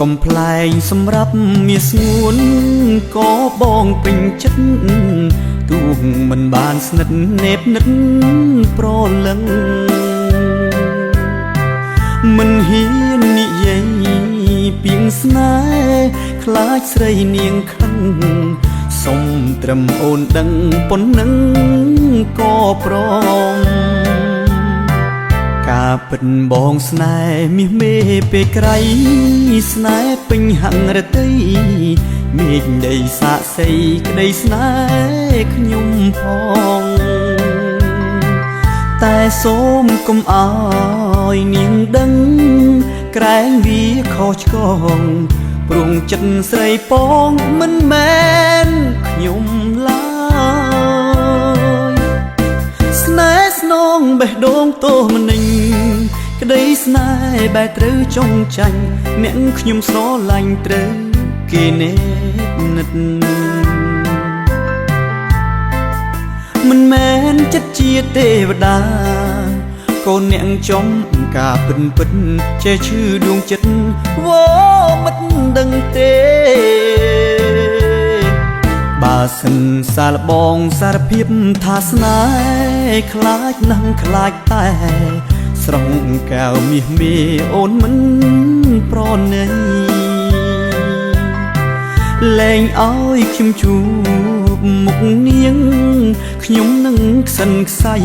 កំប្លែងសម្រាប់មាសស្ងួនក៏បងពេញចិត្តទូមិនបានស្និទ្ធនេបនិតប្រលឹងមិនហ៊ាននិយាយពីងស្នេហ៍ខ្លាចស្រីនាងខឹងសុំត្រឹមអូនដឹងប៉ុណ្ណឹងក៏ព្រមការពិតបងស្នេហ៍មាសមេពេលក្រៃស្នេហ៍ពេញហង្រតីមេឃដីសាកសីក្តីស្នេហ៍ខ្ញុំផងតែសូមកុំអោយនាងដឹងក្រែងវាខុសឆ្គងព្រោះចិត្តស្រីពងមិនមែនខ្ញុំឡើយស្នេហ៍ស្នងបេះដូងទោសមនិញក្តីស្នេហ៍បែរត្រូវចង់ចាញ់អ្នកខ្ញុំស្រឡាញ់ត្រូវគេនេបនិតមិនមែនចិត្តជាទេវតាកូនអ្នកចំការពិនពិតចេះឈឺដួងចិត្តវ៉មិនដឹងទេបើសិនសាលបងសារភាពថាស្នេហ៍ខ្លាចនឹងខ្លាចតែស្រងកែវមាសមេអូនមិនប្រណីលែងឲ្យខ្ញុំជួបមុខនាងខ្ញុំនឹងខ្សិនខ្សៃ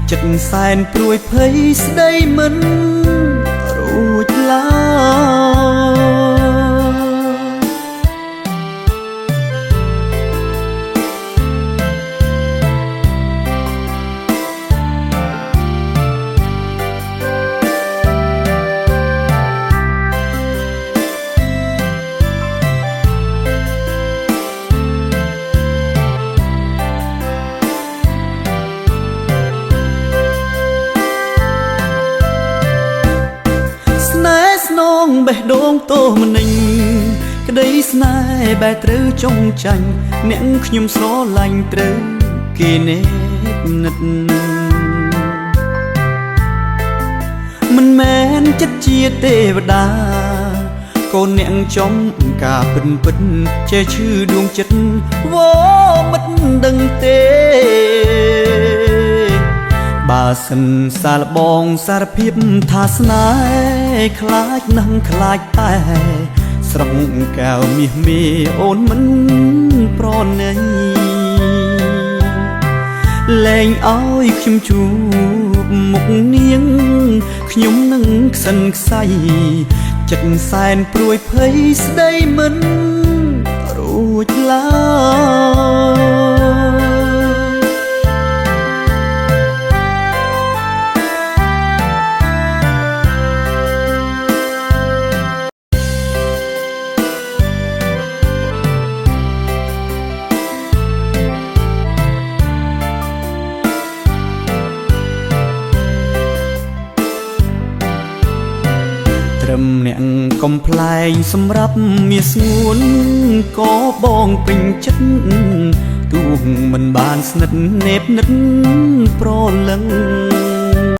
ចិត្តសែនព្រួយភ័យស្ដីមិនរួចឡើស្នងបេះដូងទោសមនិញក្តីស្នេហ៍បែរត្រូវចង់ចាញ់អ្នកខ្ញុំស្រឡាញ់ត្រូវគេនេបនិតមិនមែនចិត្តជាទេវតាកូនអ្នកចំការពិនពិតចេះឈឺដួងចិត្តវ៉មិនដឹងទេបើសិនសាលបងសារភាពថាស្នេហ៍ខ្លាចនឹងខ្លាចតែស្រងកែវមាសមេអូនមិនប្រណីលែងឲ្យខ្ញុំជួបមុខនាងខ្ញុំនឹងខ្សិនខ្សៃចិត្តសែនព្រួយភ័យស្ដីមិនរួចឡើយត្រឹមអ្នកកំប្លែងសម្រាប់មាសស្ងួនក៏បងពេញចិត្តទូមិនបានស្និទ្ធនេបនិតប្រលឹង